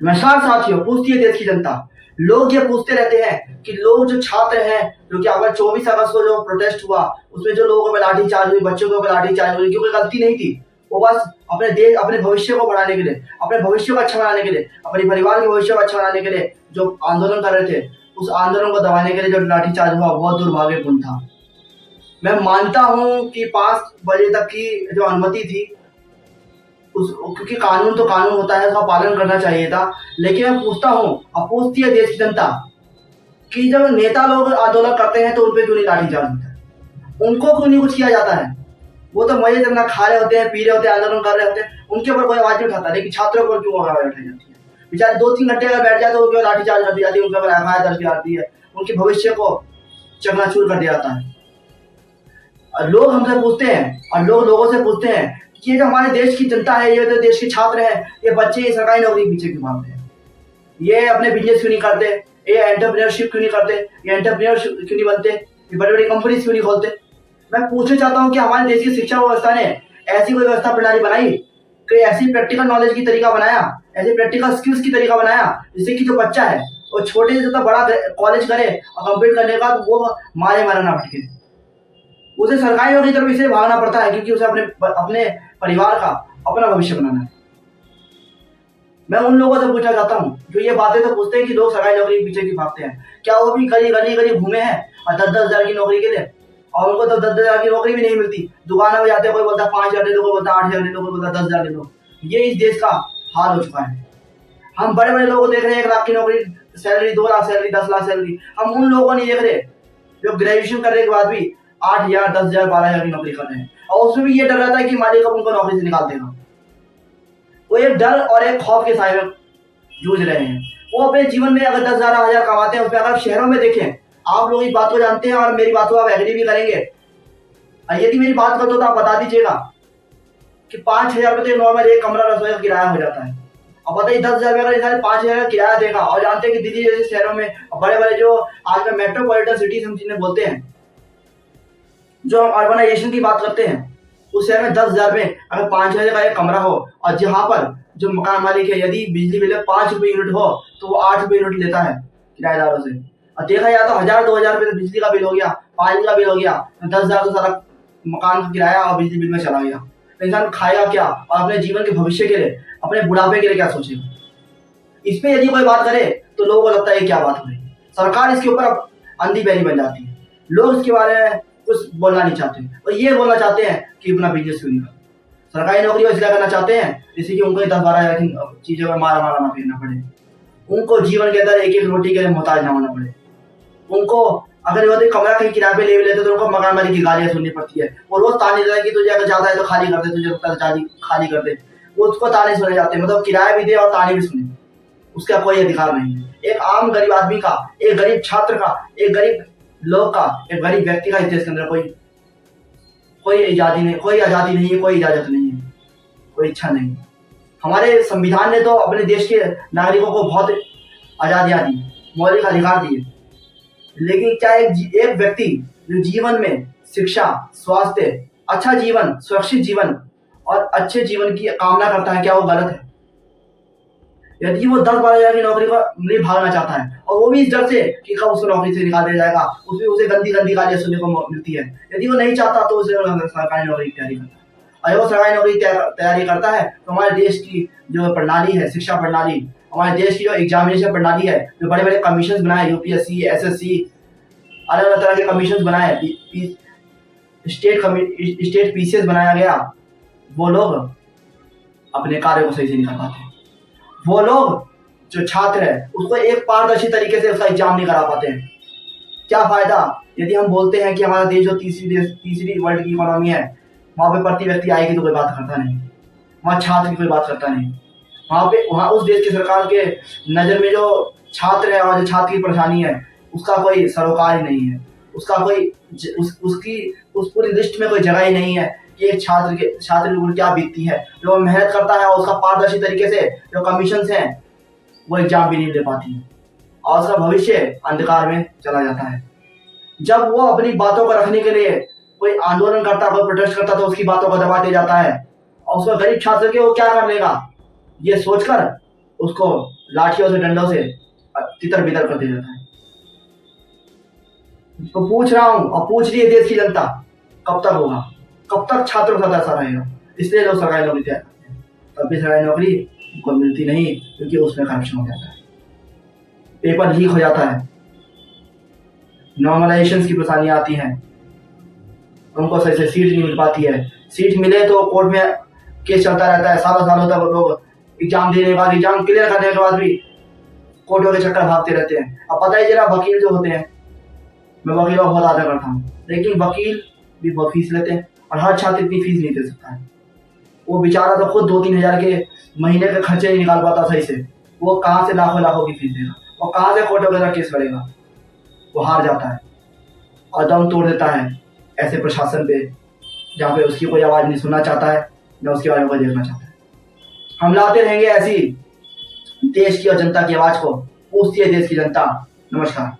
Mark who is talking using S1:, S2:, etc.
S1: नमस्कार साथियों, पूछती है देश की जनता। लोग ये पूछते रहते हैं कि लोग जो छात्र हैं, जो कि अगर 24 अगस्त को जो प्रोटेस्ट हुआ उसमें जो लोगों पे लाठीचार्ज हुई, बच्चों के ऊपर लाठीचार्ज हुई, क्योंकि गलती नहीं थी। वो बस अपने देश, अपने भविष्य को बढ़ाने के लिए, अपने भविष्य को अच्छा बनाने के लिए, अपने परिवार के भविष्य को अच्छा बनाने के लिए जो आंदोलन कर रहे थे, उस आंदोलन को दबाने के लिए जो लाठीचार्ज हुआ बहुत दुर्भाग्यपूर्ण था। मैं मानता हूँ कि 5 बजे तक की जो अनुमति थी उस, क्योंकि कानून तो कानून होता है, उसका पालन करना चाहिए था। लेकिन मैं पूछता हूँ, अब पूछती है देश की जनता कि जब नेता लोग आंदोलन करते हैं तो उन पे क्यों नहीं लाठीचार्ज होता है, उनको क्यों नहीं कुछ किया जाता है। वो तो मजे अपना खा रहे होते हैं, पी रहे होते हैं, आंदोलन कर रहे होते हैं, उनके ऊपर कोई आवाज नहीं उठाता। लेकिन छात्रों पर क्यों आवाज उठाई जाती है। बेचारे 2-3 घंटे अगर बैठ जाए तो उनके लाठीचार्ज कर दी जाती है, उनके ऊपर एफआईआर दर्ज की जाती है, उनके भविष्य को चकनाचूर कर दिया जाता है। और लोग हमसे पूछते हैं और लोग लोगों से पूछते हैं कि ये जो हमारे देश की जनता है, ये जो देश के छात्र हैं, ये बच्चे ये सरकारी नौकरी के पीछे क्यों भागते हैं, ये अपने बिजनेस क्यों नहीं करते, ये एंटरप्रेन्योरशिप क्यों नहीं करते, ये एंटरप्रेन्योर क्यों नहीं बनते, ये बड़ी बड़ी कंपनी क्यों नहीं खोलते। मैं पूछना चाहता हूँ कि हमारे देश की शिक्षा व्यवस्था ने ऐसी कोई व्यवस्था प्रणाली बनाई, कोई ऐसी प्रैक्टिकल नॉलेज की तरीका बनाया, ऐसे प्रैक्टिकल स्किल्स की तरीका बनाया जिससे कि जो बच्चा है वो छोटे से तो बड़ा कॉलेज करे और कंप्लीट करने का तो वो मारे मारा ना भटके। उसे सरकारी नौकरी की तरफ इसलिए भागना पड़ता है क्योंकि उसे अपने अपने परिवार का अपना भविष्य बनाना है। मैं उन लोगों से पूछना चाहता हूँ जो ये बातें तो पूछते हैं कि लोग सरकारी नौकरी के पीछे क्यों भागते हैं, क्या वो भी गली गली गली घूमे हैं और 10-10 हजार की नौकरी के लिए, और उनको तो 10-10 हजार की नौकरी भी नहीं मिलती। दुकानों में जाते हैं, कोई बोलता 5,000 दे दो, कोई बोलता 8,000 दे दो, कोई बोलता 10,000 दे दो। ये इस देश का हाल हो चुका है। हम बड़े बड़े लोगों को देख रहे हैं 1 लाख की नौकरी salary, 2 lakh salary, 10 lakh salary. हम उन लोगों को नहीं देख रहे जो ग्रेजुएशन करने के बाद भी 8,000, 10,000, 12,000 की नौकरी कर रहे हैं, और उसमें भी ये डर रहता है कि मालिक अब उनको नौकरी से निकाल देगा। वो एक डर और एक खौफ के साए में जूझ रहे हैं। वो अपने जीवन में अगर 10,000 कमाते हैं, उसमें अगर शहरों में देखें, आप लोग इस बात को जानते हैं और मेरी बात को आप एग्री भी करेंगे। यदि मेरी बात करते हो तो आप बता दीजिएगा कि 5,000 रुपये नॉर्मल एक कमरा रसोई का किराया हो जाता है। अब बताइए 10,000 रुपये का 5,000 का किराया देगा, और जानते हैं कि दिल्ली जैसे शहरों में बड़े बड़े जो आज में मेट्रोपॉलिटन सिटीज हम जिन्हें बोलते हैं, जो हम अर्बनाइजेशन की बात करते हैं, उस शहर में 10,000 में अगर 5,000 का एक कमरा हो, और जहां पर जो मकान मालिक है यदि बिजली बिल 5 रुपये यूनिट हो तो वो 8 रुपये यूनिट लेता है किराएदारों से। और देखा जाए तो 1,000-2,000 रुपये तो बिजली का बिल हो गया, पानी का बिल हो गया, 10,000 तो सारा मकान का किराया और बिजली बिल में चला गया। तो इंसान खाएगा क्या और अपने जीवन के भविष्य के लिए, अपने बुढ़ापे के लिए क्या सोचेगा। इस पे यदि कोई बात करे तो लोगों को लगता है क्या बात हो रही है, सरकार इसके ऊपर अब अंधी बहरी बन जाती है। लोग इसके बारे में कुछ बोलना नहीं चाहते और ये बोलना चाहते हैं कि अपना बिजनेस क्यों नहीं करते। सरकारी नौकरी इसलिए करना चाहते हैं जिससे कि उनको 10-12 हजार की चीजों में मारा मारा ना फिरना पड़े, उनको जीवन के अंदर एक एक रोटी के लिए मोहताज ना होना पड़े। उनको अगर वो कमरा कहीं किराए पे ले लेते तो उनको मकान मालिक की गालियां सुननी पड़ती है। वो रोज ताने देता है कि तुझे अगर ज्यादा है तो खाली कर दे, तुझे लगता है खाली कर दे। वो उसको ताने सुने जाते हैं, मतलब किराया भी दे और ताने भी सुने, उसका कोई अधिकार नहीं है। एक आम गरीब आदमी का, एक गरीब छात्र का, एक गरीब लोग का, एक गरीब व्यक्ति का इस देश के अंदर कोई आजादी नहीं, कोई आजादी नहीं है, कोई इजाजत नहीं है, कोई इच्छा नहीं। हमारे संविधान ने तो अपने देश के नागरिकों को बहुत आजादियां दी, मौलिक अधिकार दिए, लेकिन क्या एक व्यक्ति जो जीवन में शिक्षा, स्वास्थ्य, अच्छा जीवन, सुरक्षित जीवन और अच्छे जीवन की कामना करता है, क्या वो गलत है। यदि वो 10-12 हजार की नौकरी को नहीं भागना चाहता है, और वो भी इस डर से कि कब उसको नौकरी से निकाल दिया जाएगा, उसमें उसे गंदी गंदी गालियां सुनने को मिलती है, यदि वो नहीं चाहता तो उसे सरकारी नौकरी की तैयारी करता है। और वो सरकारी नौकरी तैयारी करता है तो हमारे देश की जो प्रणाली है, शिक्षा प्रणाली, हमारे देश की जो एग्जामिनेशन प्रणाली है, जो बड़े बड़े कमीशन बनाए, यूपीएससी, एसएससी, अलग अलग तरह के कमीशन बनाए, स्टेट पीसीएस बनाया गया, वो लोग अपने कार्य को सही से नहीं कर पाते। वो लोग जो छात्र है उसको एक पारदर्शी तरीके से उसका एग्जाम नहीं करा पाते हैं। क्या फायदा यदि हम बोलते हैं कि हमारा देश जो तीसरी वर्ल्ड की इकोनॉमी है, वहां पे प्रति व्यक्ति आएगी तो कोई बात करता नहीं, वहां छात्र की कोई बात करता नहीं। वहां उस देश की सरकार के नजर में जो छात्र है और जो छात्र की परेशानी है उसका कोई सरोकार ही नहीं है, उसका कोई उसकी उस पूरी लिस्ट में कोई जगह ही नहीं है कि एक छात्र के ऊपर क्या बीतती है। जो मेहनत करता है और उसका पारदर्शी तरीके से जो कमीशन हैं वो एग्जाम भी नहीं दे पाती है और उसका भविष्य अंधकार में चला जाता है। जब वो अपनी बातों को रखने के लिए कोई आंदोलन करता, कोई प्रोटेस्ट करता तो उसकी बातों को दबा दिया जाता है, और उसको गरीब छात्र के वो क्या कर लेगा ये सोचकर उसको लाठियों से, डंडों से तितर बितर कर दिया जाता है। तो पूछ रहा हूं और पूछ रही है देश की जनता, कब तक होगा, कब तक छात्रों के साथ ऐसा रहेगा? इसलिए लोग सरकारी नौकरी तैयार करते हैं, तब भी सरकारी नौकरी उनको मिलती नहीं, क्योंकि उसमें करप्शन हो जाता है, पेपर लीक हो जाता है, नॉर्मलाइजेशन की परेशानियां आती हैं, उनको सही से सीट नहीं मिल पाती है। सीट मिले तो कोर्ट में केस चलता रहता है, सालों सालों तक लोग एग्जाम देने के बाद, एग्जाम क्लियर करने के बाद भी कोर्टों के चक्कर भागते रहते हैं। अब पता ही जरा वकील जो होते हैं, मैं वकील का बहुत आदर करता हूँ, लेकिन वकील भी बहुत फीस लेते हैं और हर छात्र इतनी फीस नहीं दे सकता है। वो बेचारा तो खुद 2-3 हजार के महीने के खर्चे नहीं निकाल पाता सही से, वो कहाँ से लाखों लाखों की फीस देगा और कहाँ से कोर्टों के केस लड़ेगा? वो हार जाता है और दम तोड़ देता है ऐसे प्रशासन पे, जहाँ पे उसकी कोई आवाज नहीं सुनना चाहता है, न उसके बारे में कोई देखना चाहता है। हम लाते रहेंगे ऐसी देश की और जनता की आवाज को, पूछती है देश की जनता। नमस्कार।